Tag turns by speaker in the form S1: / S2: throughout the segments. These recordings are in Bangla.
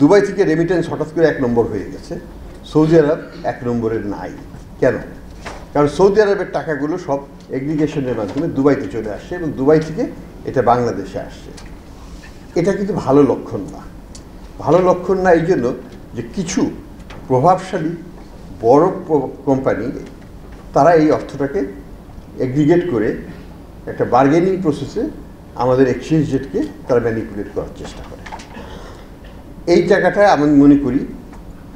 S1: দুবাই থেকে রেমিটেন্স হঠাৎ করে 1 নম্বর হয়ে গেছে, সৌদি আরব 1 নম্বরে নাই। কেন? কারণ সৌদি আরবের টাকাগুলো সব এগ্রিগেশনের মাধ্যমে দুবাইতে চলে আসছে এবং দুবাই থেকে এটা বাংলাদেশে আসছে। এটা কিন্তু ভালো লক্ষণ না। ভালো লক্ষণ না এই জন্য যে কিছু প্রভাবশালী বড় কোম্পানি তারা এই অর্থটাকে এগ্রিগেট করে একটা বার্গেনিং প্রসেসে আমাদের এক্সচেঞ্জ রেটকে তারা ম্যানিপুলেট করার চেষ্টা করে। এই জায়গাটায় আমি মনে করি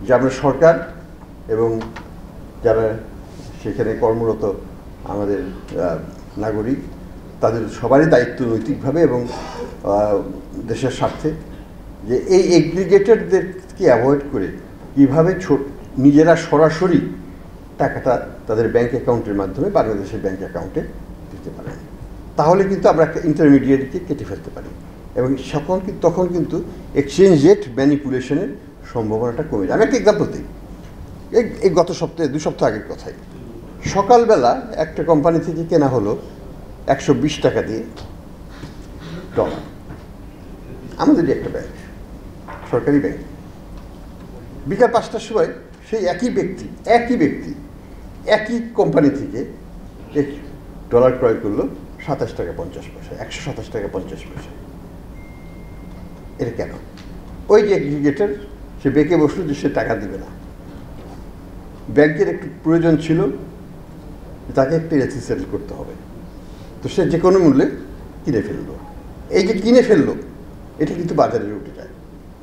S1: যে আমরা সরকার এবং যারা সেখানে কর্মরত আমাদের নাগরিক তাদের সবারই দায়িত্ব নৈতিকভাবে এবং দেশের স্বার্থে যে এই এগ্রিগেটরদেরকে অ্যাভয়েড করে কীভাবে নিজেরা সরাসরি টাকাটা তাদের ব্যাঙ্ক অ্যাকাউন্টের মাধ্যমে বাংলাদেশের ব্যাঙ্ক অ্যাকাউন্টে দিতে পারে। তাহলে কিন্তু আমরা একটা ইন্টারমিডিয়েটকে কেটে ফেলতে পারি এবং তখন কিন্তু এক্সচেঞ্জ রেট ম্যানিপুলেশনের সম্ভাবনাটা কমে যায়। আমি একটা এক্সাম্পল দিই। এই গত সপ্তাহে 2 সপ্তাহ আগের কথাই, সকালবেলা একটা কোম্পানি থেকে কেনা হলো 120 টাকা দিয়ে ডলার, আমাদেরই একটা ব্যাংক, সরকারি ব্যাংক। বিকাল 5টার সময় সেই একই ব্যক্তি একই কোম্পানি থেকে ডলার ক্রয় করলো 27 টাকা 50 পয়সা, 127 টাকা 50 পয়সা। এটা কেন? ওই যে এগ্রিগেটর সে বেঁকে বসলো যে সে টাকা দিবে না, ব্যাংকের একটু প্রয়োজন ছিল, তাকে একটা এলসি সেটেল করতে হবে, তো সে যে কোনো মূল্যে কিনে ফেললো। এই যে কিনে ফেললো এটা কিন্তু বাজারে উঠে যায়।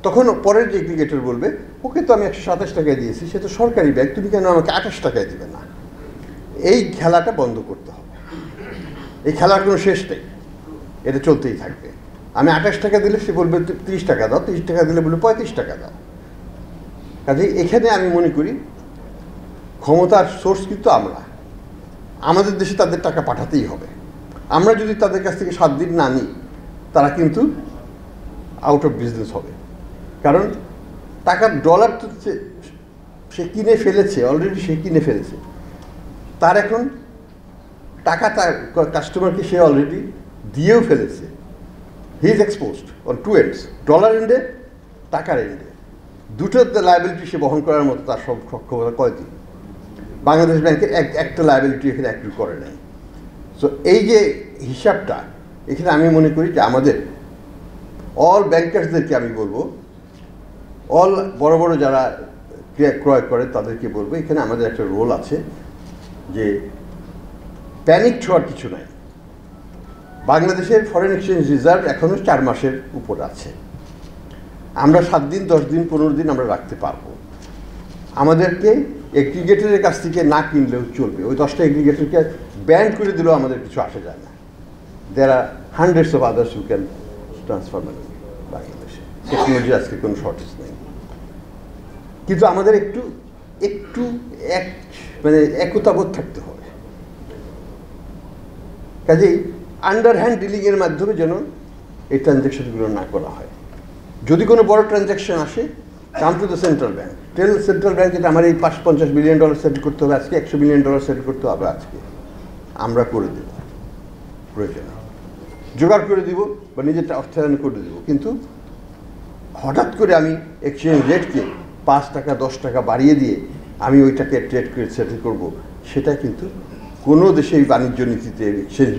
S1: তখন পরের যে এগ্রিগেটর বলবে ওকে তো আমি 127 টাকায় দিয়েছি, সে তো সরকারি ব্যাংক, তুমি কেন আমাকে 28 টাকায় দিবে না? এই খেলাটা বন্ধ করতে হবে। এই খেলার কোনো শেষ নেই, এটা চলতেই থাকবে। আমি 28 টাকা দিলে সে বলবে 30 টাকা দাও, 30 টাকা দিলে বলবে 35 টাকা দাও। কাজেই এখানে আমি মনে করি ক্ষমতার সোর্স কিন্তু আমরা, আমাদের দেশে তাদের টাকা পাঠাতেই হবে। আমরা যদি তাদের কাছ থেকে 7 দিন না নিই তারা কিন্তু আউট অফ বিজনেস হবে। কারণ টাকার ডলার তো সে কিনে ফেলেছে, অলরেডি সে কিনে ফেলেছে, তার এখন টাকা তার কাস্টমারকে সে অলরেডি দিয়েও ফেলেছে। He is exposed on 2 ends, dollar এন্ডে, টাকার এন্ডে। দুটোর লায়াবিলিটি সে বহন করার মতো তার সব সক্ষমতা কয়দিন? বাংলাদেশ ব্যাংকের একটা লায়াবিলিটি এখানে অ্যাক্টিভ করে নাই। সো এই যে হিসাবটা এখানে আমি মনে করি যে আমাদের অল ব্যাংকার্সদেরকে আমি বলবো, অল বড় বড় যারা ক্রয় করে তাদেরকে বলবো এখানে আমাদের একটা রোল আছে যে প্যানিক হওয়ার কিছু নাই। বাংলাদেশের ফরেন এক্সচেঞ্জ রিজার্ভ এখনও 4 মাসের উপর আছে। আমরা 7 দিন 10 দিন 15 দিন আমরা রাখতে পারবো। আমাদেরকে এগ্রিগেটরের কাছ থেকে না কিনলেও চলবে। ওই 10টা এগ্রিগেটরকে ব্যান করে দিলেও আমাদের কিছু আসে যায় না। There are hundreds of others who can transfer money বাংলাদেশে। টেকনোলজি আজকে কোনো শর্টেজ নেই, কিন্তু আমাদের একটু একতাবোধ থাকতে হবে। কাজেই আন্ডারহ্যান্ড ডিলিংয়ের মাধ্যমে যেন এই ট্রানজ্যাকশনগুলো না করা হয়। যদি কোনো বড় ট্রানজ্যাকশন আসে, come to the central bank, tell central bank যেটা আমার এই $50 বিলিয়ন সেটেল করতে হবে আজকে, $100 বিলিয়ন সেটেল করতে হবে আজকে, আমরা করে দেব, প্রয়োজনে জোগাড় করে দিব বা নিজেরটা অর্থায়ন করে দেব। কিন্তু হঠাৎ করে আমি এক্সচেঞ্জ রেটকে 5 টাকা 10 টাকা বাড়িয়ে দিয়ে আমি ওইটাকে ট্রেড করে সেটেল করবো, সেটা কিন্তু কোনো দেশেই বাণিজ্য নীতিতে এক্সচেঞ্জ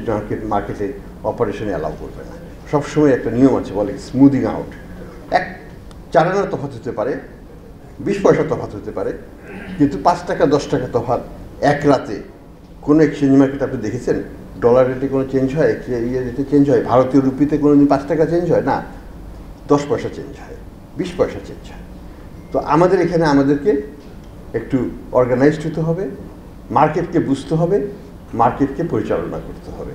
S1: মার্কেটে অপারেশনে অ্যালাউ করবে না। সবসময় একটা নিয়ম আছে, বলে স্মুদিং আউট। 4 আনার তফাৎ হতে পারে, 20 পয়সা তফাৎ হতে পারে, কিন্তু 5 টাকা 10 টাকা তফাৎ এক রাতে কোনো এক্সচেঞ্জ মার্কেট আপনি দেখেছেন? ডলার রেটে কোনো চেঞ্জ হয়? রেটে চেঞ্জ হয়? ভারতীয় রুপিতে কোনো দিন 5 টাকা চেঞ্জ হয় না, 10 পয়সা চেঞ্জ হয়, 20 পয়সা চেঞ্জ হয়। তো আমাদের এখানে আমাদেরকে একটু অর্গানাইজড হতে হবে, মার্কেটকে বুঝতে হবে, মার্কেটকে পরিচালনা করতে হবে।